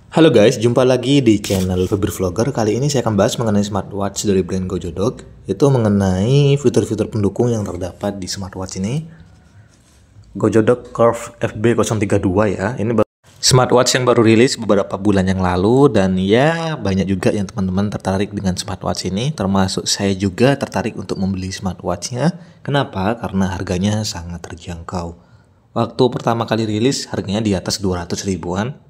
Halo guys, jumpa lagi di channel Feber Vlogger. Kali ini saya akan bahas mengenai smartwatch dari brand Gojodog, yaitu mengenai fitur-fitur pendukung yang terdapat di smartwatch ini. Gojodog Curve FB032 ya. Ini smartwatch yang baru rilis beberapa bulan yang lalu, dan ya banyak juga yang teman-teman tertarik dengan smartwatch ini, termasuk saya juga tertarik untuk membeli smartwatchnya. Kenapa? Karena harganya sangat terjangkau. Waktu pertama kali rilis harganya di atas 200 ribuan.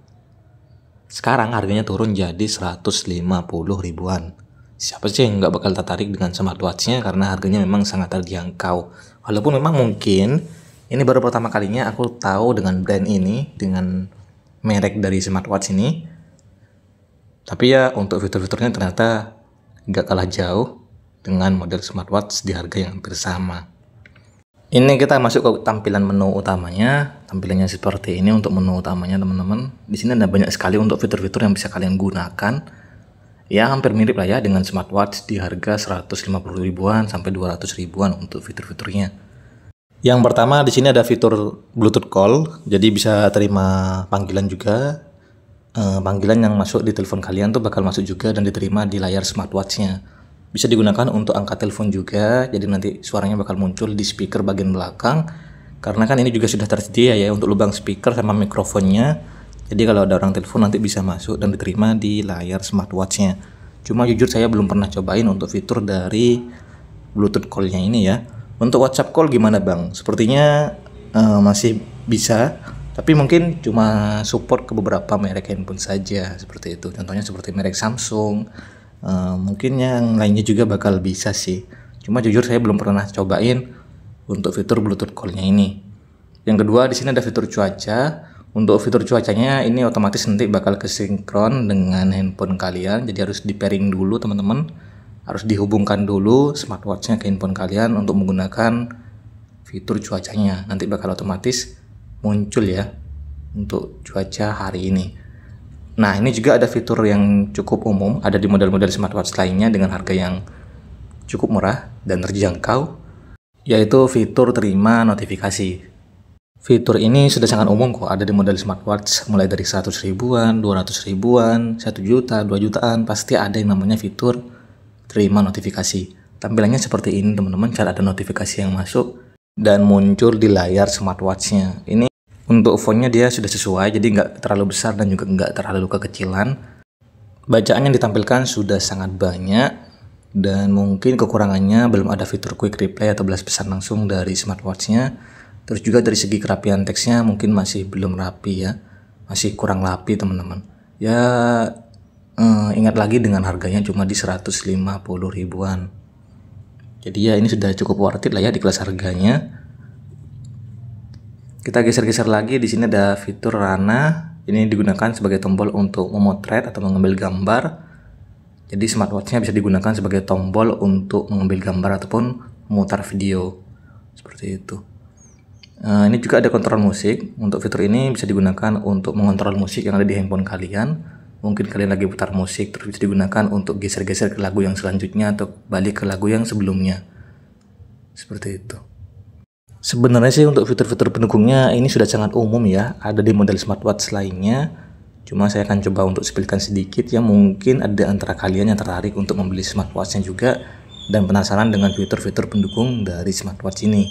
Sekarang harganya turun jadi 150 ribuan. Siapa sih yang nggak bakal tertarik dengan smartwatchnya karena harganya memang sangat terjangkau. Walaupun memang mungkin ini baru pertama kalinya aku tahu dengan brand ini, dengan merek dari smartwatch ini. Tapi ya untuk fitur-fiturnya ternyata nggak kalah jauh dengan model smartwatch di harga yang hampir sama. Ini kita masuk ke tampilan menu utamanya. Tampilannya seperti ini untuk menu utamanya teman-teman. Di sini ada banyak sekali untuk fitur-fitur yang bisa kalian gunakan. Ya hampir mirip lah ya dengan smartwatch di harga 150 ribuan sampai 200 ribuan untuk fitur-fiturnya. Yang pertama di sini ada fitur Bluetooth call. Jadi bisa terima panggilan juga. Panggilan yang masuk di telepon kalian tuh bakal masuk juga dan diterima di layar smartwatchnya. Bisa digunakan untuk angkat telepon juga, jadi nanti suaranya bakal muncul di speaker bagian belakang. Karena kan ini juga sudah tersedia ya untuk lubang speaker sama mikrofonnya. Jadi kalau ada orang telepon nanti bisa masuk dan diterima di layar smartwatchnya. Cuma jujur saya belum pernah cobain untuk fitur dari Bluetooth call-nya ini ya. Untuk WhatsApp call gimana bang? Sepertinya masih bisa, tapi mungkin cuma support ke beberapa merek handphone saja seperti itu. Contohnya seperti merek Samsung. Mungkin yang lainnya juga bakal bisa sih. Cuma jujur saya belum pernah cobain untuk fitur Bluetooth call-nya ini. Yang kedua di sini ada fitur cuaca. Untuk fitur cuacanya ini otomatis nanti bakal kesinkron dengan handphone kalian. Jadi harus di pairing dulu teman-teman. Harus dihubungkan dulu smartwatch-nya ke handphone kalian untuk menggunakan fitur cuacanya. Nanti bakal otomatis muncul ya untuk cuaca hari ini. Nah ini juga ada fitur yang cukup umum, ada di model-model smartwatch lainnya dengan harga yang cukup murah dan terjangkau, yaitu fitur terima notifikasi. Fitur ini sudah sangat umum kok, ada di model smartwatch mulai dari 100 ribuan, 200 ribuan, 1 juta, 2 jutaan, pasti ada yang namanya fitur terima notifikasi. Tampilannya seperti ini teman-teman, cara ada notifikasi yang masuk dan muncul di layar smartwatchnya. Ini untuk fontnya dia sudah sesuai, jadi nggak terlalu besar dan juga nggak terlalu kekecilan. Bacaan yang ditampilkan sudah sangat banyak, dan mungkin kekurangannya belum ada fitur quick reply atau balas pesan langsung dari smartwatchnya. Terus juga dari segi kerapian teksnya mungkin masih belum rapi ya, masih kurang rapi teman-teman. Ya ingat lagi dengan harganya cuma di 150 ribuan. Jadi ya ini sudah cukup worth it lah ya di kelas harganya. Kita geser-geser lagi, di sini ada fitur Rana. Ini digunakan sebagai tombol untuk memotret atau mengambil gambar. Jadi smartwatchnya bisa digunakan sebagai tombol untuk mengambil gambar ataupun memutar video. Seperti itu. Ini juga ada kontrol musik. Untuk fitur ini bisa digunakan untuk mengontrol musik yang ada di handphone kalian. Mungkin kalian lagi putar musik, terus bisa digunakan untuk geser-geser ke lagu yang selanjutnya atau balik ke lagu yang sebelumnya. Seperti itu. Sebenarnya sih untuk fitur-fitur pendukungnya ini sudah sangat umum ya, ada di model smartwatch lainnya. Cuma saya akan coba untuk sepilkan sedikit ya, mungkin ada antara kalian yang tertarik untuk membeli smartwatchnya juga dan penasaran dengan fitur-fitur pendukung dari smartwatch ini.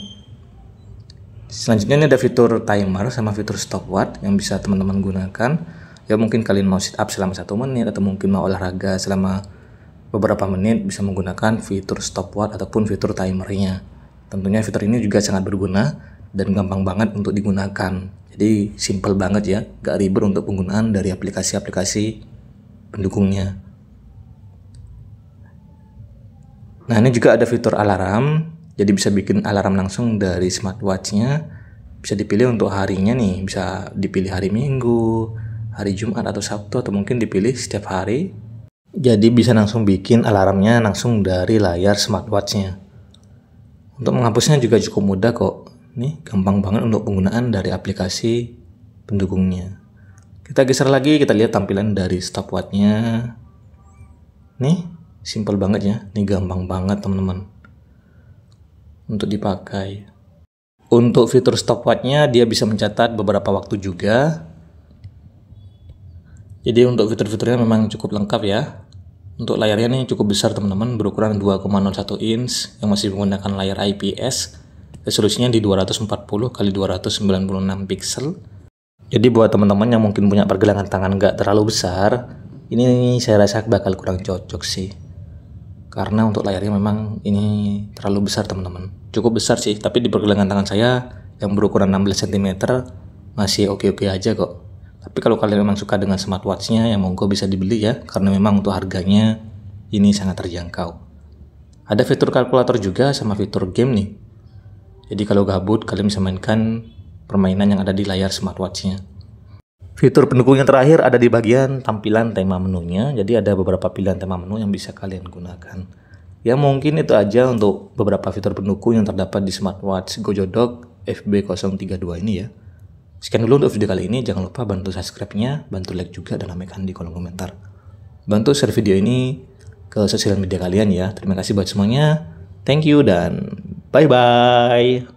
Selanjutnya ini ada fitur timer sama fitur stopwatch yang bisa teman-teman gunakan. Ya mungkin kalian mau sit up selama 1 menit atau mungkin mau olahraga selama beberapa menit, bisa menggunakan fitur stopwatch ataupun fitur timernya. Tentunya fitur ini juga sangat berguna dan gampang banget untuk digunakan. Jadi simple banget ya, gak ribet untuk penggunaan dari aplikasi-aplikasi pendukungnya. Nah ini juga ada fitur alarm, jadi bisa bikin alarm langsung dari smartwatchnya. Bisa dipilih untuk harinya nih, bisa dipilih hari Minggu, hari Jumat atau Sabtu, atau mungkin dipilih setiap hari. Jadi bisa langsung bikin alarmnya langsung dari layar smartwatchnya. Untuk menghapusnya juga cukup mudah kok. Nih, gampang banget untuk penggunaan dari aplikasi pendukungnya. Kita geser lagi, kita lihat tampilan dari stopwatchnya. Nih, simple banget ya. Nih gampang banget teman-teman untuk dipakai. Untuk fitur stopwatchnya dia bisa mencatat beberapa waktu juga. Jadi untuk fitur-fiturnya memang cukup lengkap ya. Untuk layarnya nih cukup besar teman-teman, berukuran 2,01 inch yang masih menggunakan layar IPS. Resolusinya di 240 x 296 pixel. Jadi buat teman-teman yang mungkin punya pergelangan tangan nggak terlalu besar, ini saya rasa bakal kurang cocok sih. Karena untuk layarnya memang ini terlalu besar teman-teman. Cukup besar sih, tapi di pergelangan tangan saya yang berukuran 16 cm masih oke-oke aja kok. Tapi kalau kalian memang suka dengan smartwatch-nya, ya monggo bisa dibeli ya, karena memang untuk harganya ini sangat terjangkau. Ada fitur kalkulator juga sama fitur game nih. Jadi kalau gabut, kalian bisa mainkan permainan yang ada di layar smartwatch-nya. Fitur pendukung yang terakhir ada di bagian tampilan tema menunya. Jadi ada beberapa pilihan tema menu yang bisa kalian gunakan. Ya mungkin itu aja untuk beberapa fitur pendukung yang terdapat di smartwatch GoJodok FB032 ini ya. Sekian dulu untuk video kali ini, jangan lupa bantu subscribe-nya, bantu like juga dan ramaikan di kolom komentar. Bantu share video ini ke sosial media kalian ya. Terima kasih buat semuanya. Thank you dan bye-bye.